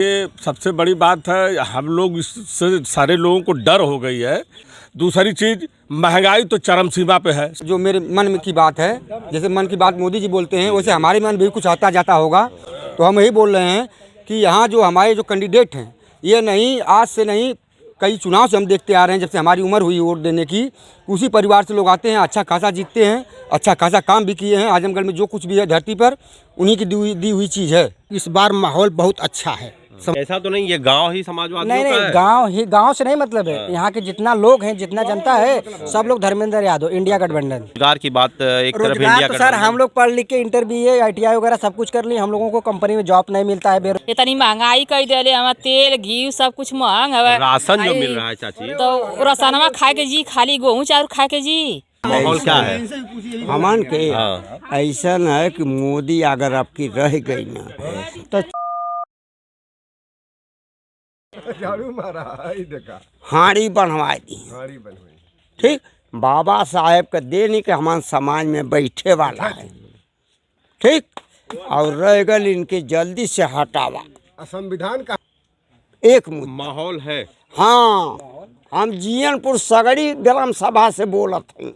ये सबसे बड़ी बात है, हम लोग इससे सारे लोगों को डर हो गई है। दूसरी चीज़, महंगाई तो चरम सीमा पे है। जो मेरे मन की बात है, जैसे मन की बात मोदी जी बोलते हैं, वैसे हमारे मन भी कुछ आता जाता होगा। तो हम यही बोल रहे हैं कि यहाँ जो हमारे जो कैंडिडेट हैं, ये नहीं आज से नहीं, कई चुनाव से हम देखते आ रहे हैं, जब से हमारी उम्र हुई वोट देने की। उसी परिवार से लोग आते हैं, अच्छा खासा जीतते हैं, अच्छा खासा काम भी किए हैं। आजमगढ़ में जो कुछ भी है धरती पर उन्हीं की दी हुई चीज़ है। इस बार माहौल बहुत अच्छा है। ऐसा तो नहीं, ये गांव ही समाजवादियों नहीं का नहीं, है। गांव से नहीं मतलब है। यहाँ के जितना लोग हैं, जितना जनता है, सब लोग धर्मेंद्र यादव, इंडिया गठबंधन। रोजगार की बात एक तरफ, रोजगार इंडिया तो सर हम लोग पढ़ लिख के इंटर BA ITI वगैरह सब कुछ कर लिए, हम लोगों को कंपनी में जॉब नहीं मिलता है। इतनी महंगाई कर दिले, हमारा तेल घी सब कुछ महंग है। राशन जो मिल रहा है चाची, तो राशनवा खाए के जी, खाली गेहूँ चाउर खाए के जी। माहौल क्या है? हमन के ऐसा है कि मोदी अगर आपकी रह गई ना तो हाड़ी बनवा दी। ठीक, बाबा साहेब का देने के हमारे समाज में बैठे वाला है। ठीक, और रह गल इनके जल्दी से हटावा। संविधान का एक माहौल है। हाँ, हम जियनपुर सगड़ी ग्राम सभा से बोलत हूँ।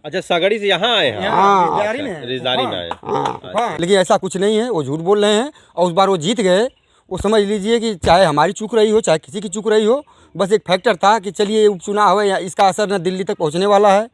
अच्छा, सगड़ी से यहाँ आए हैं? हाँ, रिजदारी में आए। हाँ, लेकिन ऐसा कुछ नहीं है, वो झूठ बोल रहे हैं। और उस बार वो जीत गए, वो समझ लीजिए कि चाहे हमारी चूक रही हो, चाहे किसी की चूक रही हो, बस एक फैक्टर था कि चलिए उपचुनाव है, या इसका असर न दिल्ली तक पहुंचने वाला है।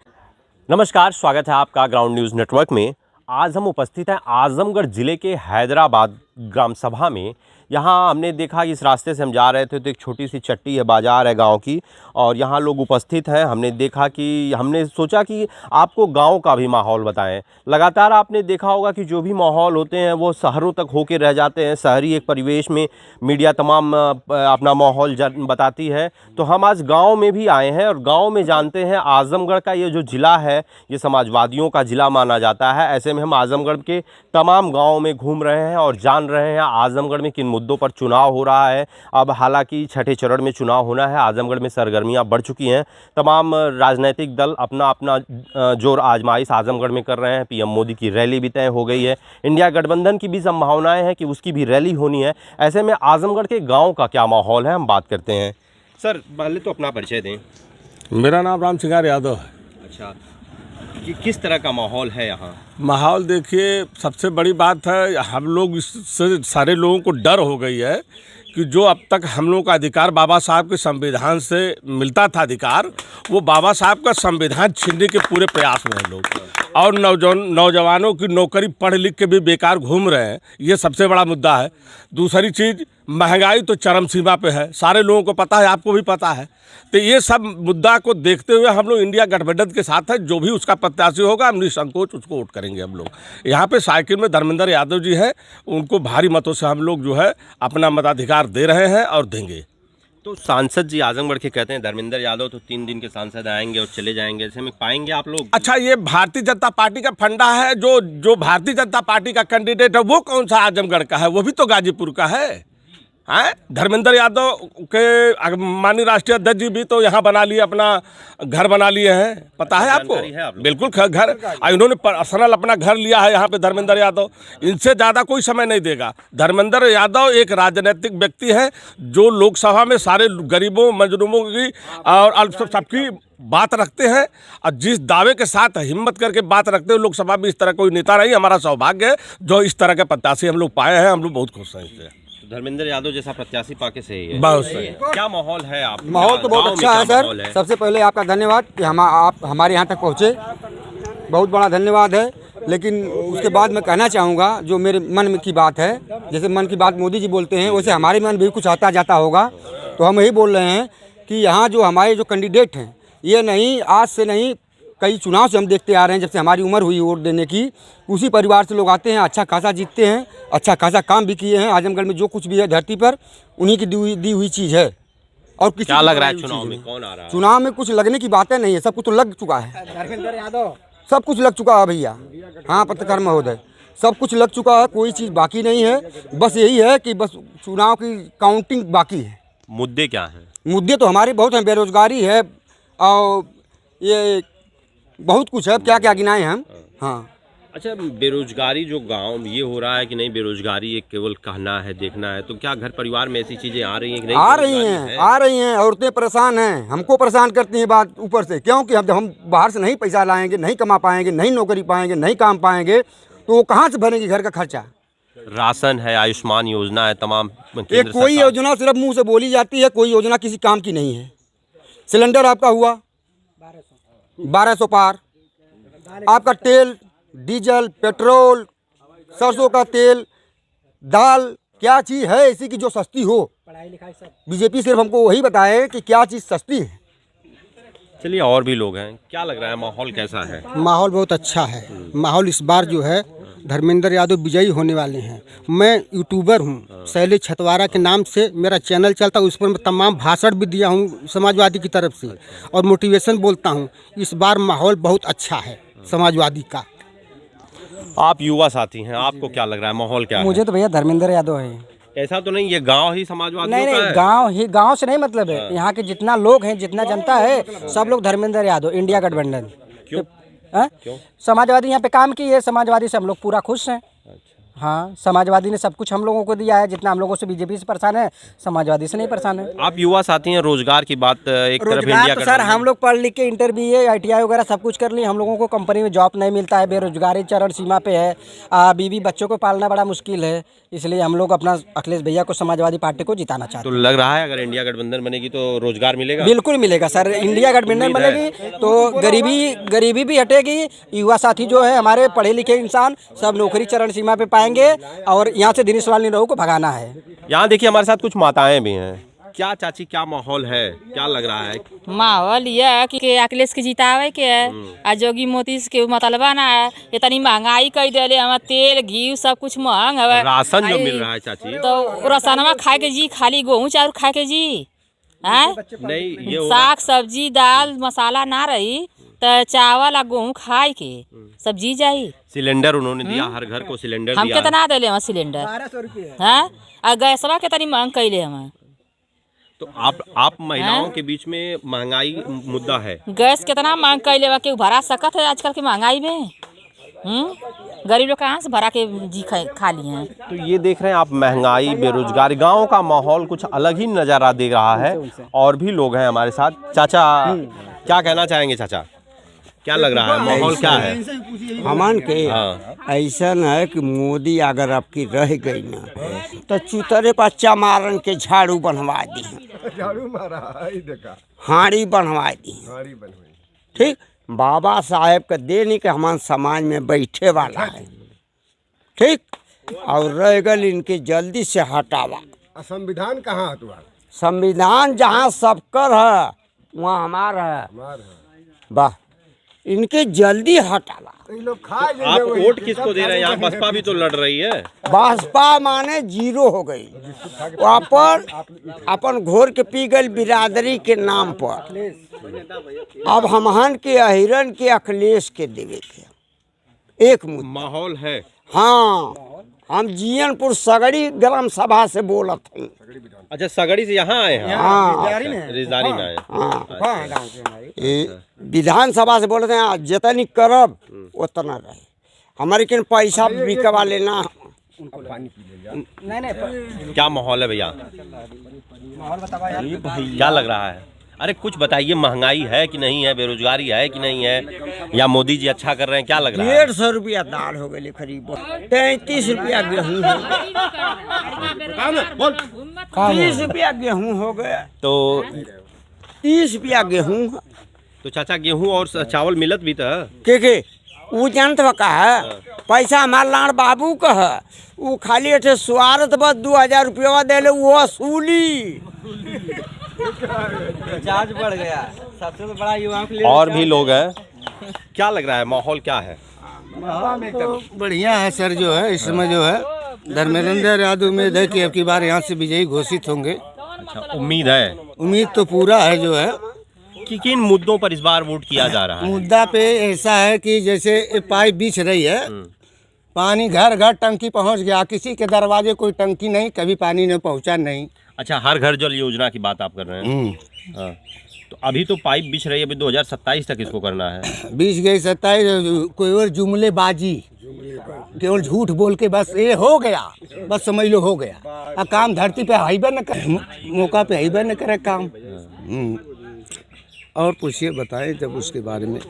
नमस्कार, स्वागत है आपका ग्राउंड न्यूज़ नेटवर्क में। आज हम उपस्थित हैं आजमगढ़ जिले के हैदराबाद ग्राम सभा में। यहाँ हमने देखा इस रास्ते से हम जा रहे थे तो एक छोटी सी चट्टी है, बाज़ार है गांव की, और यहाँ लोग उपस्थित हैं। हमने देखा कि हमने सोचा कि आपको गांव का भी माहौल बताएं। लगातार आपने देखा होगा कि जो भी माहौल होते हैं वो शहरों तक होके रह जाते हैं। शहरी एक परिवेश में मीडिया तमाम अपना माहौल बताती है। तो हम आज गाँव में भी आए हैं और गाँव में जानते हैं आज़मगढ़ का ये जो ज़िला है, ये समाजवादियों का ज़िला माना जाता है। ऐसे में हम आज़मगढ़ के तमाम गाँव में घूम रहे हैं और जान रहे हैं आज़मगढ़ में किन मुद्दों पर चुनाव हो रहा है। अब हालांकि छठे चरण में चुनाव होना है, आजमगढ़ में सरगर्मियां बढ़ चुकी हैं। तमाम राजनीतिक दल अपना अपना जोर आजमाइश आजमगढ़ में कर रहे हैं। PM मोदी की रैली भी तय हो गई है। इंडिया गठबंधन की भी संभावनाएं हैं कि उसकी भी रैली होनी है। ऐसे में आजमगढ़ के गाँव का क्या माहौल है, हम बात करते हैं। सर, पहले तो अपना परिचय दें। मेरा नाम राम सिंगार यादव है। अच्छा, किस तरह का माहौल है यहाँ? माहौल देखिए, सबसे बड़ी बात है, हम लोग इससे सारे लोगों को डर हो गई है कि जो अब तक हम लोगों का अधिकार बाबा साहब के संविधान से मिलता था अधिकार, वो बाबा साहब का संविधान छीनने के पूरे प्रयास में हैं लोग। और नौजवानों की नौकरी पढ़ लिख के भी बेकार घूम रहे हैं, ये सबसे बड़ा मुद्दा है। दूसरी चीज़, महंगाई तो चरम सीमा पे है, सारे लोगों को पता है, आपको भी पता है। तो ये सब मुद्दा को देखते हुए हम लोग इंडिया गठबंधन के साथ है। जो भी उसका प्रत्याशी होगा, हम निसंकोच उसको वोट करेंगे। हम लोग यहाँ पे साइकिल में धर्मेंद्र यादव जी हैं, उनको भारी मतों से हम लोग जो है अपना मताधिकार दे रहे हैं और देंगे। तो सांसद जी आजमगढ़ के कहते हैं धर्मेंद्र यादव तो 3 दिन के सांसद आएंगे और चले जाएंगे, ऐसे में पाएंगे आप लोग? अच्छा, ये भारतीय जनता पार्टी का फंडा है। जो भारतीय जनता पार्टी का कैंडिडेट है वो कौन सा आजमगढ़ का है? वो भी तो गाजीपुर का है। धर्मेंद्र यादव के माननीय राष्ट्रीय अध्यक्ष जी भी तो यहाँ बना लिए, अपना घर बना लिए हैं, पता है आपको? बिल्कुल, घर इन्होंने पर्सनल अपना घर लिया है यहाँ पे धर्मेंद्र यादव। इनसे ज़्यादा कोई समय नहीं देगा। धर्मेंद्र यादव एक राजनीतिक व्यक्ति है जो लोकसभा में सारे गरीबों, मजलूमों की और सबकी बात रखते हैं, और जिस दावे के साथ हिम्मत करके बात रखते हैं लोकसभा में, इस तरह कोई नेता नहीं। हमारा सौभाग्य है जो इस तरह के प्रत्याशी हम लोग पाए हैं, हम लोग बहुत खुश हैं इससे। धर्मेंद्र यादव जैसा प्रत्याशी पाके सही है। बहुत सही। क्या माहौल है? आप माहौल तो बहुत अच्छा है सर। सबसे पहले आपका धन्यवाद कि आप हमारे यहाँ तक पहुँचे, बहुत बड़ा धन्यवाद है। लेकिन उसके बाद मैं कहना चाहूँगा, जो मेरे मन की बात है, जैसे मन की बात मोदी जी बोलते हैं, वैसे हमारे मन भी कुछ आता जाता होगा। तो हम यही बोल रहे हैं कि यहाँ जो हमारे जो कैंडिडेट हैं, ये नहीं आज से नहीं, कई चुनाव से हम देखते आ रहे हैं, जब से हमारी उम्र हुई वोट देने की। उसी परिवार से लोग आते हैं, अच्छा खासा जीतते हैं, अच्छा खासा काम भी किए हैं। आजमगढ़ में जो कुछ भी है धरती पर उन्हीं की दी हुई चीज़ है। और किसी क्या लग रहा है चुनाव में कौन आ रहा है? चुनाव में कुछ लगने की बातें नहीं है, सब कुछ तो लग चुका है। धर्मेंद्र यादव सब कुछ लग चुका है भैया। हाँ पत्रकार महोदय, सब कुछ लग चुका है, कोई चीज़ बाकी नहीं है। बस यही है कि बस चुनाव की काउंटिंग बाकी है। मुद्दे क्या हैं? मुद्दे तो हमारे बहुत हैं, बेरोजगारी है और ये बहुत कुछ है, क्या क्या गिनाए हम। हाँ, अच्छा, बेरोजगारी जो गांव ये हो रहा है कि नहीं, बेरोजगारी एक केवल कहना है, देखना है, तो क्या घर परिवार में ऐसी चीजें आ रही हैं कि नहीं? आ रही बेरोजगारी हैं, आ रही हैं। औरतें परेशान हैं, हमको परेशान करती हैं बात ऊपर से, क्योंकि हम बाहर से नहीं पैसा लाएंगे, नहीं कमा पाएंगे, नहीं नौकरी पाएंगे, नहीं काम पाएंगे, तो वो कहाँ से भरेंगे घर का खर्चा। राशन है, आयुष्मान योजना है, तमाम ये कोई योजना सिर्फ मुंह से बोली जाती है, कोई योजना किसी काम की नहीं है। सिलेंडर आपका हुआ 1200 पार, आपका तेल, डीजल, पेट्रोल, सरसों का तेल, दाल, क्या चीज़ है ऐसी की जो सस्ती हो? बीजेपी सिर्फ हमको वही बताए कि क्या चीज़ सस्ती है। चलिए, और भी लोग हैं, क्या लग रहा है, माहौल कैसा है? माहौल बहुत अच्छा है। माहौल इस बार जो है धर्मेंद्र यादव विजयी होने वाले हैं। मैं यूट्यूबर हूं, शैलेश छतवारा के नाम से मेरा चैनल चलता है, उस पर मैं तमाम भाषण भी दिया हूं समाजवादी की तरफ से और मोटिवेशन बोलता हूं। इस बार माहौल बहुत अच्छा है समाजवादी का। आप युवा साथी हैं, आपको क्या लग रहा है, माहौल क्या है? मुझे तो भैया धर्मेंद्र यादव है। ऐसा तो नहीं, ये गांव ही समाजवादियों नहीं का नहीं, है? गांव से नहीं मतलब है। यहाँ के जितना लोग हैं, जितना जनता है, सब लोग धर्मेंद्र यादव, इंडिया गठबंधन। क्यों? क्यों? समाजवादी यहाँ पे काम की है, समाजवादी से हम लोग पूरा खुश हैं। हाँ, समाजवादी ने सब कुछ हम लोगों को दिया है। जितना हम लोगों से बीजेपी से परेशान है, समाजवादी से नहीं परेशान है। आप युवा साथी हैं, रोजगार की बात एक तरफ रोजगार इंडिया तो सर हम लोग पढ़ लिख के इंटर BA ITI वगैरह सब कुछ कर लिए, हम लोगों को कंपनी में जॉब नहीं मिलता है, बेरोजगारी चरण सीमा पे है। बीवी बच्चों को पालना बड़ा मुश्किल है, इसलिए हम लोग अपना अखिलेश भैया को, समाजवादी पार्टी को जिताना चाहते तो लग रहा है अगर इंडिया गठबंधन बनेगी तो रोजगार मिलेगा? हैं। बिल्कुल मिलेगा सर, इंडिया गठबंधन बनेगी तो गरीबी भी हटेगी। युवा साथी जो है हमारे पढ़े लिखे इंसान सब नौकरी चरण सीमा पे पाएंगे और यहाँ से दिनेश लाल निरहू को भगाना है। यहाँ देखिए हमारे साथ कुछ माताएं भी हैं। क्या चाची, क्या माहौल है, क्या लग रहा है? माहौल यह है कि अखिलेश के जितावे के है आ जोगी मोदी के मतलबा ना है। इतनी महंगाई कर दिले, हमारा तेल घी सब कुछ महंग है। राशन जो मिल रहा है चाची, तो राशनवा खाए के जी, खाली गेहूँ चाउर खाए के जी है नहीं, ये साग सब्जी दाल मसाला ना रही तो चावल आ गेहूँ खाए के सब्जी जाई। सिलेंडर उन्होंने दिया, हर घर को सिलेंडर हम दिया। कितना दिले हम सिलेंडर? 1200 रुपये है आ गैसवा कितनी महंग कैले हम। तो आप महिलाओं के बीच में महंगाई मुद्दा है। गैस कितना महंग कैले बा, केहू भरा सकत है आजकल की महंगाई में? गरीब लोग कहाँ से भरा के जी खा लिए हैं। तो ये देख रहे हैं आप, महंगाई, बेरोजगारी, गांव का माहौल कुछ अलग ही नजारा दे रहा है। और भी लोग हैं हमारे साथ। चाचा, क्या कहना चाहेंगे चाचा, क्या लग रहा है, माहौल क्या है? हमन के हाँ। ऐसा है कि मोदी अगर आपकी रह गई ना तो चुतरे पर चमारन के झाड़ू बनवा दी, हाड़ी बनवा दी, ठीक। बाबा साहेब का देने के हमारे समाज में बैठे वाला है, ठीक। और रह गल इनके जल्दी से हटावा। संविधान कहाँ है तुम्हारा? संविधान जहाँ सबकर है वहाँ हमारा है। वाह, इनके जल्दी हटाला। आप वोट किसको दे रहे हैं? यहाँ बसपा भी तो लड़ रही है। बसपा माने जीरो हो गई, अपन घोर के पी गई बिरादरी के नाम पर। अब हमहन के अहिरन के अखिलेश के देवे के एक मुद्दा माहौल है। हाँ, हम जियनपुर सगड़ी ग्राम सभा से बोलत हूँ। अच्छा, सगड़ी से यहाँ आए हैं? हाँ, रिजदारी में आए। ये विधानसभा से बोलते हैं जितनी करब उतना रहे हमारे किन पैसा बिकवा लेना। क्या माहौल है भैया, क्या लग रहा है? अरे कुछ बताइए, महंगाई है कि नहीं है, बेरोजगारी है कि नहीं है, या मोदी जी अच्छा कर रहे हैं, क्या लग रहा है? 150 रुपया दाल हो गई खरीद, 33 रुपया गेहूँ, 30 रुपया गेहूँ हो गया, तो 30 रुपया गेहूँ। तो चाचा, गेहूं और चावल मिलत भी था के वो जानत का है, पैसा हमारे लाड़ बाबू का है, वो खाली अठे स्वार्थ बस 2000 रुपया दे ले, वो वसूली। चार्ज बढ़ गया, सबसे तो बड़ा युवाओं के लिए। और भी लोग हैं, क्या लग रहा है, माहौल क्या है? तो बढ़िया है सर। जो है इस समय जो है धर्मेंद्र यादव उम्मीद है कि अब की बार यहाँ से विजयी घोषित होंगे। अच्छा, उम्मीद है? उम्मीद तो पूरा है। जो है कि किन मुद्दों पर इस बार वोट किया जा रहा है? मुद्दा पे ऐसा है कि जैसे पाइप बिछ रही है, पानी घर घर टंकी पहुंच गया, किसी के दरवाजे कोई टंकी नहीं, कभी पानी ने पहुंचा नहीं। अच्छा, हर घर जल योजना की बात आप कर रहे हैं? हाँ। तो अभी तो पाइप बिछ रही है, अभी 2027 तक इसको करना है। 20 गई 27 कोई और जुमलेबाजी, केवल झूठ बोल के बस ये हो गया, बस समझ लो हो गया। अब काम धरती पे हाईबे न कर, मौका पे हाईबे न करे काम। और पूछिए बताएं जब उसके बारे में,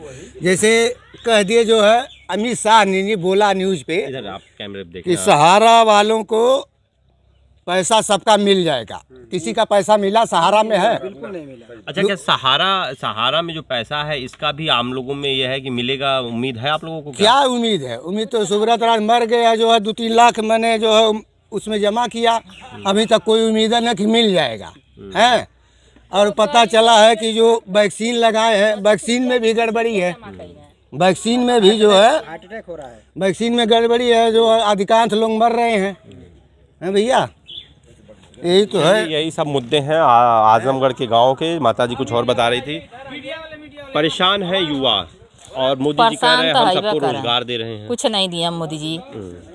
जैसे कह दिए जो है अमित शाह ने बोला न्यूज़ पे इधर आप कैमरे पे कि देखें। सहारा वालों को पैसा सबका मिल जाएगा। किसी का पैसा मिला सहारा में है? अच्छा, क्या सहारा में जो पैसा है इसका भी आम लोगों में यह है कि मिलेगा, उम्मीद है आप लोगों को? क्या उम्मीद है? उम्मीद तो सुब्रत राज मर गया जो है 2-3 लाख मैंने जो है उसमें जमा किया, अभी तक कोई उम्मीद है न कि मिल जाएगा है। और पता चला है कि जो वैक्सीन लगाए हैं वैक्सीन में भी गड़बड़ी है, वैक्सीन में भी जो है हार्ट अटैक हो रहा है, वैक्सीन में गड़बड़ी है, जो अधिकांश लोग मर रहे हैं भैया। यही तो है। यही सब मुद्दे हैं आजमगढ़ के गाँव के। माता जी कुछ और बता रही थी। परेशान है युवा और मोदी जी कह रहे हैं हम सबको रोजगार दे रहे हैं। कुछ नहीं दिया मोदी जी,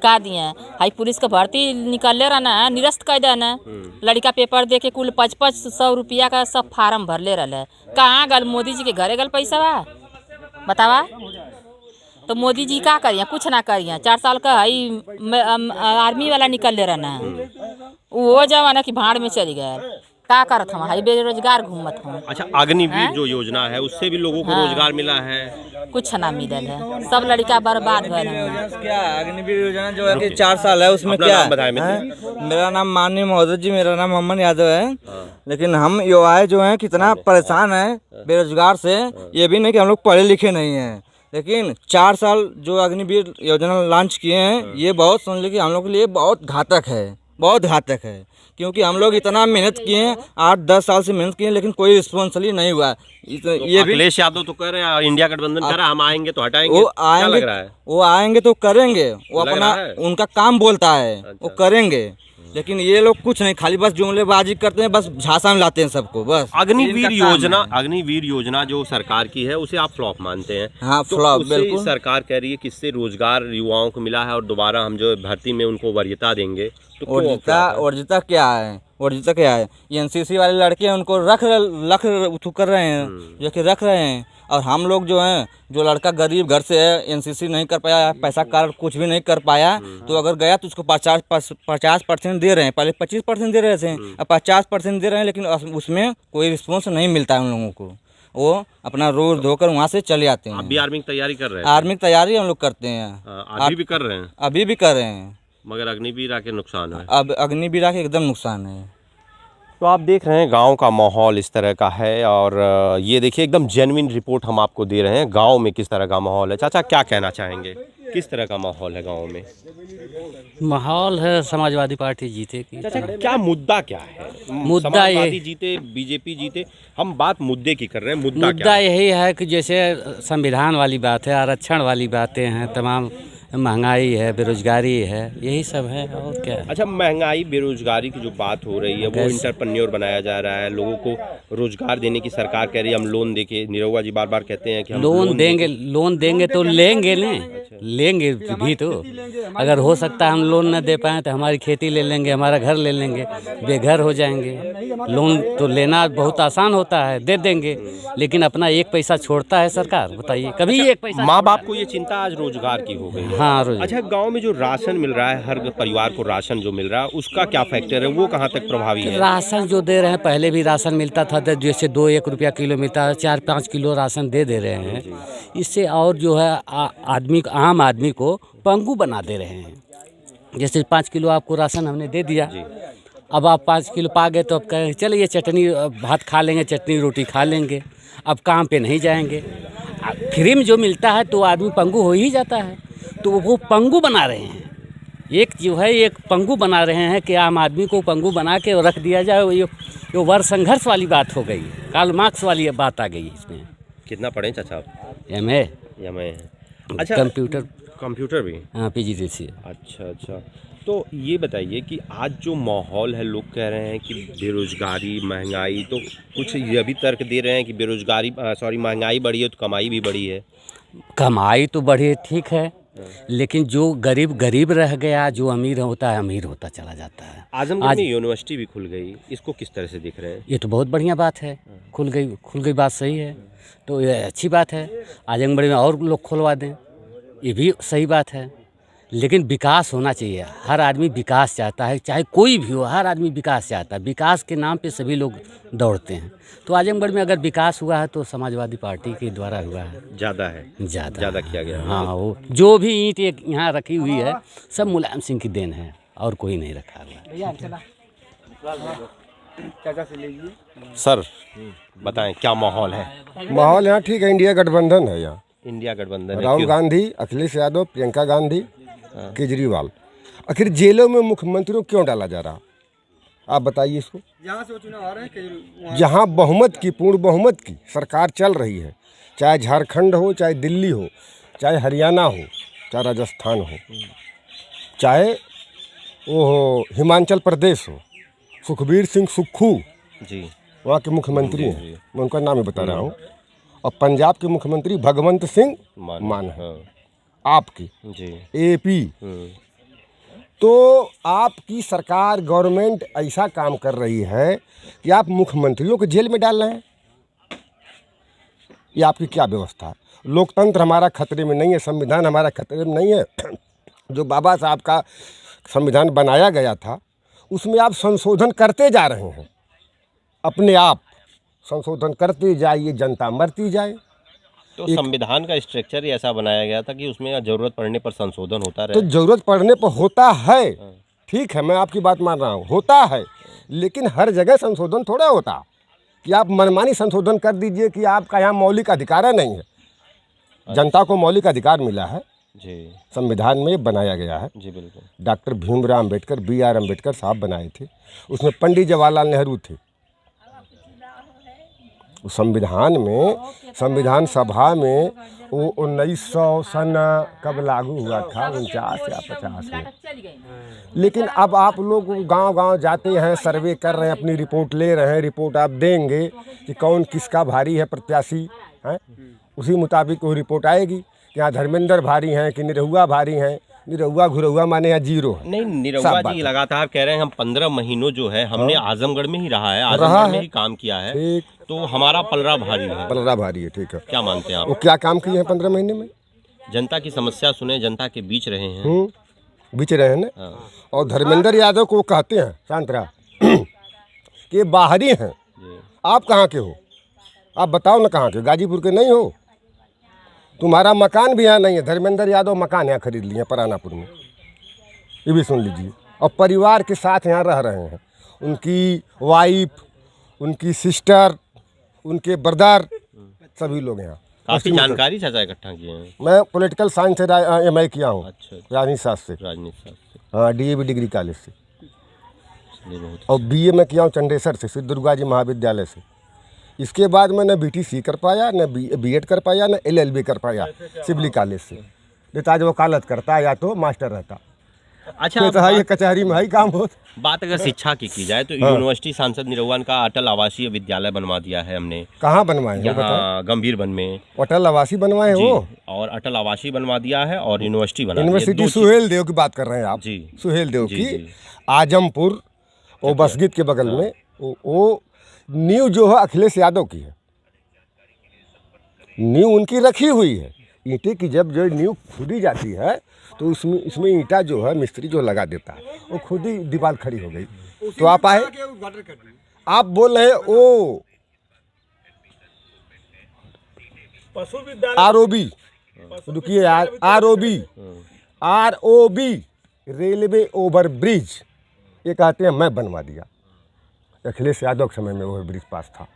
का दिए? हाई पुलिस का भर्ती निकल रहा ना, निरस्त कर दे ना। लड़का पेपर दे के कुल 500 रुपया का सब फार्म भर ले रहा है। कहाँ गल मोदी जी के घरे गल पैसा बा बतावा? तो मोदी जी का करिए? कुछ ना करिए। 4 साल का हाई आर्मी वाला निकल ले रहा ना, वो जमाना की भाड़ में चली गया। का करत हम हाई बेरोजगार घूमत हम। अच्छा, अग्निवीर जो योजना है उससे भी लोगों को रोजगार मिला है? कुछ ना मिलल है, सब लड़का बर्बाद भर है। क्या अग्निवीर योजना जो है कि 4 साल है उसमें क्या बताया? मेरा नाम माननीय महोदय जी, मेरा नाम मोहम्मद यादव है। लेकिन हम युवाएं जो हैं कितना परेशान है बेरोजगार से। ये भी नहीं कि हम लोग पढ़े लिखे नहीं हैं, लेकिन 4 साल जो अग्निवीर योजना लॉन्च किए हैं ये बहुत समझ लीजिए हम लोग के लिए बहुत घातक है, बहुत घातक है। क्योंकि हम लोग इतना मेहनत किए हैं, 8-10 साल से मेहनत किए हैं, लेकिन कोई रिस्पॉन्सिबली नहीं हुआ। तो ये भी अखिलेश यादव तो कह रहे हैं इंडिया गठबंधन कर रहा है हम आएंगे तो हटाएंगे। वो आएंगे, क्या लग रहा है? वो आएंगे तो करेंगे, वो अपना उनका काम बोलता है। अच्छा। वो करेंगे, लेकिन ये लोग कुछ नहीं, खाली बस जुमलेबाजी करते हैं, बस झांसा में लाते हैं सबको बस। अग्निवीर योजना जो सरकार की है उसे आप फ्लॉप मानते हैं? हाँ, तो फ्लॉप बिल्कुल। सरकार कह रही है कि इससे रोजगार युवाओं को मिला है और दोबारा हम जो भर्ती में उनको वरीयता देंगे। तो वरीयता क्या है? वरीयता क्या है? एनसीसी वाले लड़के हैं उनको रख कर रहे हैं, जो कि रख रहे हैं। और हम लोग जो हैं, जो लड़का गरीब घर से है, एनसीसी नहीं कर पाया, पैसा कार्ड कुछ भी नहीं कर पाया, तो अगर गया तो उसको 50% दे रहे हैं। पहले 25% दे रहे थे, अब 50% दे रहे हैं, लेकिन उसमें कोई रिस्पॉन्स नहीं मिलता है उन लोगों को। वो अपना रोज धोकर वहाँ से चले आते हैं। अभी आर्मी की तैयारी कर रहे हैं? आर्मी की तैयारी हम लोग करते हैं। अभी भी कर रहे हैं? अभी भी कर रहे हैं, मगर अग्निवीर आके नुकसान है। अब अग्निवीर आके एकदम नुकसान है। तो आप देख रहे हैं गांव का माहौल इस तरह का है। और ये देखिए एकदम जेन्युइन रिपोर्ट हम आपको दे रहे हैं गांव में किस तरह का माहौल है। चाचा क्या कहना चाहेंगे, किस तरह का माहौल है गांव में? माहौल है समाजवादी पार्टी जीतेगी। चाचा क्या मुद्दा क्या है? मुद्दा समाजवादी जीते, बीजेपी जीते, हम बात मुद्दे की कर रहे हैं। मुद्दा यही है कि जैसे संविधान वाली बात है, आरक्षण वाली बातें हैं, तमाम महंगाई है, बेरोजगारी है, यही सब है और क्या है। अच्छा, महंगाई बेरोजगारी की जो बात हो रही है वो इंटरप्रेन्योर बनाया जा रहा है, लोगों को रोजगार देने की सरकार कह रही है हम लोन देके। निरहुआ जी बार बार कहते हैं कि हम लोन देंगे तो लेंगे भी तो। अगर हो सकता है हम लोन न दे पाएँ तो हमारी खेती ले लेंगे, हमारा घर ले लेंगे, बेघर हो जाएंगे। लोन तो लेना बहुत आसान होता है, दे देंगे, लेकिन अपना 1 पैसा छोड़ता है सरकार? बताइए कभी। अच्छा, 1 पैसा माँ बाप को ये चिंता आज रोजगार की हो गई। हाँ, रोज। अच्छा, गांव में जो राशन मिल रहा है, हर परिवार को राशन जो मिल रहा है उसका क्या फैक्टर है, वो कहाँ तक प्रभावी है? राशन जो दे रहे हैं, पहले भी राशन मिलता था तो जैसे 2-1 रुपया किलो मिलता है, 4-5 किलो राशन दे रहे हैं। इससे और जो है आम आदमी को पंगु बना दे रहे हैं। जैसे 5 किलो आपको राशन हमने दे दिया, अब आप 5 किलो पा गए तो अब कहें चलिए चटनी भात खा लेंगे, चटनी रोटी खा लेंगे, अब काम पे नहीं जाएंगे। फ्री में जो मिलता है तो आदमी पंगु हो ही जाता है, तो वो पंगु बना रहे हैं। एक जो है एक पंगु बना रहे हैं कि आम आदमी को पंगु बना के रख दिया जाए। ये वर्ग संघर्ष वाली बात हो गई, कार्ल मार्क्स वाली बात आ गई इसमें। कितना पढ़े चाचा? MA। अच्छा, कंप्यूटर भी? हाँ, PGDC। अच्छा, तो ये बताइए कि आज जो माहौल है, लोग कह रहे हैं कि बेरोजगारी, महंगाई, तो कुछ ये भी तर्क दे रहे हैं कि महंगाई बढ़ी है तो कमाई भी बढ़ी है। कमाई तो बढ़ी, ठीक है, लेकिन जो गरीब गरीब रह गया, जो अमीर होता है अमीर होता चला जाता है। आजमगढ़ में यूनिवर्सिटी भी खुल गई, इसको किस तरह से देख रहे हैं? ये तो बहुत बढ़िया बात है, खुल गई बात सही है, तो ये अच्छी बात है। आजमगढ़ में और लोग खुलवा दें, ये भी सही बात है। लेकिन विकास होना चाहिए, हर आदमी विकास चाहता है, चाहे कोई भी हो, हर आदमी विकास चाहता है। विकास के नाम पे सभी लोग दौड़ते हैं। तो आजमगढ़ में अगर विकास हुआ है तो समाजवादी पार्टी के द्वारा हुआ है, ज़्यादा किया गया है। हाँ, वो जो भी ईंट एक यहाँ रखी हुई है सब मुलायम सिंह की देन है, और कोई नहीं रखा हुआ है। सर बताएं क्या माहौल है? माहौल यहाँ ठीक है, इंडिया गठबंधन है यहाँ। इंडिया गठबंधन है, राहुल क्यों? गांधी, अखिलेश यादव, प्रियंका गांधी, केजरीवाल। आखिर जेलों में मुख्यमंत्रियों क्यों डाला जा रहा, आप बताइए इसको। जहाँ से वो चुनाव आ रहे हैं जहाँ बहुमत की, पूर्ण बहुमत की सरकार चल रही है, चाहे झारखंड हो, चाहे दिल्ली हो, चाहे हरियाणा हो, चाहे राजस्थान हो, चाहे वो हो हिमाचल प्रदेश हो, सुखबीर सिंह सुक्खू जी वहाँ के मुख्यमंत्री हैं, मैं उनका नाम ही बता रहा हूँ। और पंजाब के मुख्यमंत्री भगवंत सिंह मान है, आपकी जी एपी। तो आपकी सरकार, गवर्नमेंट ऐसा काम कर रही है कि आप मुख्यमंत्रियों को जेल में डाल रहे हैं। ये आपकी क्या व्यवस्था है? लोकतंत्र हमारा खतरे में नहीं है, संविधान हमारा खतरे में नहीं है। जो बाबा साहब का संविधान बनाया गया था उसमें आप संशोधन करते जा रहे हैं, अपने आप संशोधन करते जाइए, जनता मरती जाए। तो संविधान का स्ट्रक्चर ही ऐसा बनाया गया था कि उसमें जरूरत पड़ने पर संशोधन होता रहे। तो जरूरत पड़ने पर होता है, ठीक है, मैं आपकी बात मान रहा हूँ, होता है, लेकिन हर जगह संशोधन थोड़ा होता कि आप मनमानी संशोधन कर दीजिए कि आपका यहाँ मौलिक अधिकार नहीं है। जनता को मौलिक अधिकार मिला है जी, संविधान में बनाया गया है। जी बिल्कुल। डॉक्टर भीमराव अम्बेडकर, BR अम्बेडकर साहब बनाए थे, उसमें पंडित जवाहरलाल नेहरू थे। उस संविधान में, संविधान सभा में वो 1900 सन कब लागू हुआ था, 49 या 50 में। लेकिन अब आप लोग गांव-गांव जाते हैं, सर्वे कर रहे हैं, अपनी रिपोर्ट ले रहे हैं, रिपोर्ट आप देंगे कि कौन किसका भारी है प्रत्याशी है, उसी मुताबिक वो रिपोर्ट आएगी कि यहाँ धर्मेंद्र भारी हैं कि निरहुआ भारी हैं। निरहुआ घुरहुआ माने यहाँ जीरो है। नहीं, निरहुआ जी लगातार कह रहे हैं हम 15 महीनों जो है हमने आजमगढ़ में ही रहा है, आजमगढ़ में ही काम किया है, ठीक, तो हमारा पलड़ा भारी है। पलड़ा भारी है, ठीक है। क्या मानते हैं वो आप? क्या काम किए हैं 15 महीने में? जनता की समस्या सुने, जनता के बीच रहे हैं। बीच रहे हैं ना। हाँ। और धर्मेंद्र यादव को कहते हैं, शांत रहा, कि बाहरी हैं। आप कहाँ के हो? आप बताओ ना कहाँ के? गाजीपुर के नहीं हो? तुम्हारा मकान भी यहाँ नहीं है। धर्मेंद्र यादव मकान यहाँ खरीद लिए परानापुर में, ये भी सुन लीजिए। और परिवार के साथ यहाँ रह रहे हैं, उनकी वाइफ, उनकी सिस्टर, उनके ब्रदर, सभी लोग यहाँ। काफी जानकारी चाचा इकट्ठा किए हैं। मैं पॉलिटिकल साइंस से MA किया हूँ। अच्छा, राजनीति शास्त्र से। राजनीति शास्त्र। हाँ, DAV डिग्री कॉलेज से। चलिए, बहुत और BA में किया हूँ चंडेसर से, सिद्ध दुर्गा जी महाविद्यालय से। इसके बाद मैं न BTC कर पाया, न B.Ed कर पाया, न LLB कर पाया सिवली कॉलेज से। नेता जो वकालत करता या तो मास्टर रहता। अच्छा, तो ये कचहरी में ही काम होता। बात अगर शिक्षा की जाए तो यूनिवर्सिटी सांसद निरहुआ का अटल आवासीय विद्यालय बनवा दिया है हमने। कहाँ बनवाए हैं? यहाँ गंभीर वन में अटल आवासी बनवाए जी, हो? और अटल आवासीय बनवा दिया है और यूनिवर्सिटी बना दी है। यूनिवर्सिटी सुहेल देव की बात कर रहे हैं आप? जी, सुहेल देव जी, की जी। आजमपुर और बसगित के बगल में वो नींव जो है अखिलेश यादव की है। नींव उनकी रखी हुई है। ईंटें की जब जो नींव खुदी जाती है तो इसमें ईंटा जो है मिस्त्री जो लगा देता है, वो खुद ही दीवार खड़ी हो गई। तो आप आए, आप बोल रहे ओ ROB, रुकिए यार, ROB रेलवे ओवर ब्रिज, ये कहते हैं मैं बनवा दिया। अखिलेश यादव के समय में ओवर ब्रिज पास था।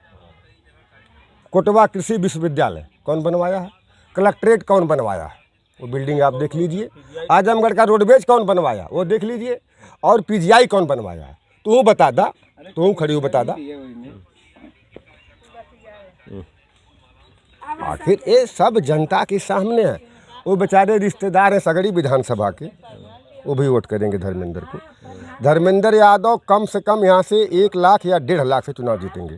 कोटवा कृषि विश्वविद्यालय कौन बनवाया है? कलेक्ट्रेट कौन बनवाया है? वो बिल्डिंग आप देख लीजिए। आजमगढ़ का रोडवेज कौन बनवाया, वो देख लीजिए। और PGI कौन बनवाया है? तू बता दा, तू खड़ी हो बता दा। आखिर ये सब जनता के सामने है। वो बेचारे रिश्तेदार हैं सगड़ी विधानसभा के, वो भी वोट करेंगे धर्मेंद्र को। धर्मेंद्र यादव कम से कम यहाँ से 1 लाख या 1.5 लाख से चुनाव जीतेंगे।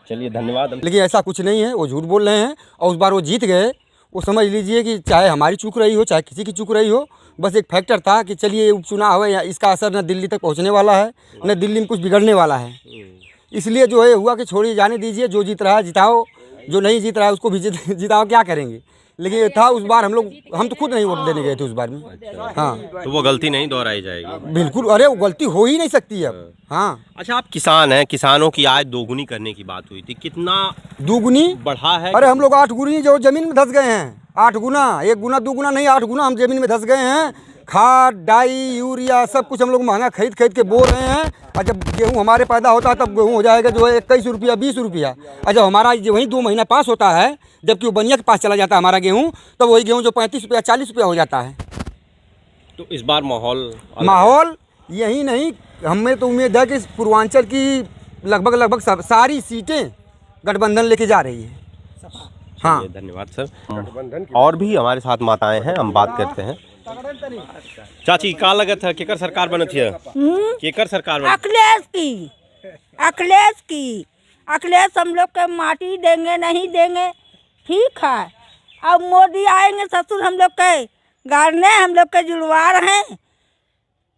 चलिए, धन्यवाद। लेकिन ऐसा कुछ नहीं है, वो झूठ बोल रहे हैं। और उस बार वो जीत गए, वो समझ लीजिए कि चाहे हमारी चूक रही हो चाहे किसी की चूक रही हो, बस एक फैक्टर था कि चलिए उपचुनाव है या इसका असर न दिल्ली तक पहुंचने वाला है न दिल्ली में कुछ बिगड़ने वाला है, इसलिए जो है हुआ कि छोड़िए जाने दीजिए, जो जीत रहा है जिताओ, जो नहीं जीत रहा है उसको भी जिताओ, क्या करेंगे। लेकिन ये था उस बार हम तो खुद नहीं वोट देने गए थे उस बार में। हाँ, तो वो गलती नहीं दोहराई जाएगी। बिल्कुल, अरे वो गलती हो ही नहीं सकती है अब। हाँ, अच्छा, आप किसान हैं, किसानों की आय दोगुनी करने की बात हुई थी, कितना दुगुनी बढ़ा है? अरे हम लोग 8 गुनी जो जमीन में धंस गए हैं, 8 गुना, 1 गुना 2 गुना नहीं, 8 गुना हम जमीन में धंस गए हैं। खाद डाई यूरिया सब कुछ हम लोग महंगा खरीद के बो रहे हैं, और जब गेहूँ हमारे पैदा होता है तब गेहूँ हो जाएगा जो है 21 रुपया 20 रुपया, और जब हमारा जो वही 2 महीना पास होता है, जबकि वो बनिया के पास चला जाता है हमारा गेहूँ, तब वही गेहूँ जो 35 रुपया 40 रुपया हो जाता है। तो इस बार माहौल यही नहीं, हमें तो उम्मीद है कि पूर्वांचल की लगभग सारी सीटें गठबंधन लेके जा रही है। हाँ, धन्यवाद सर। और भी हमारे साथ माताएं हैं, हम बात करते हैं। चाची, का लगत है केकर सरकार बनत है? केकर सरकार बनत? अखिलेश हम लोग के माटी देंगे नहीं देंगे, ठीक है। अब मोदी आएंगे ससुर हम लोग के गाड़ने, हम लोग के जुड़वार हैं,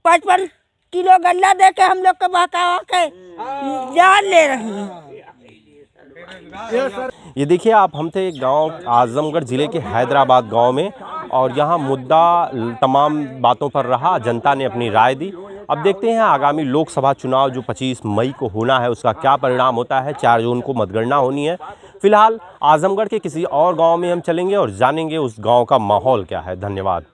55 किलो गल्ला दे के हम लोग के बहकावा के जान ले रहे हैं। ये देखिए आप, हम थे गांव आजमगढ़ ज़िले के हैदराबाद गांव में, और यहाँ मुद्दा तमाम बातों पर रहा, जनता ने अपनी राय दी। अब देखते हैं आगामी लोकसभा चुनाव जो 25 मई को होना है उसका क्या परिणाम होता है। 4 जून को मतगणना होनी है। फिलहाल आजमगढ़ के किसी और गांव में हम चलेंगे और जानेंगे उस गांव का माहौल क्या है। धन्यवाद।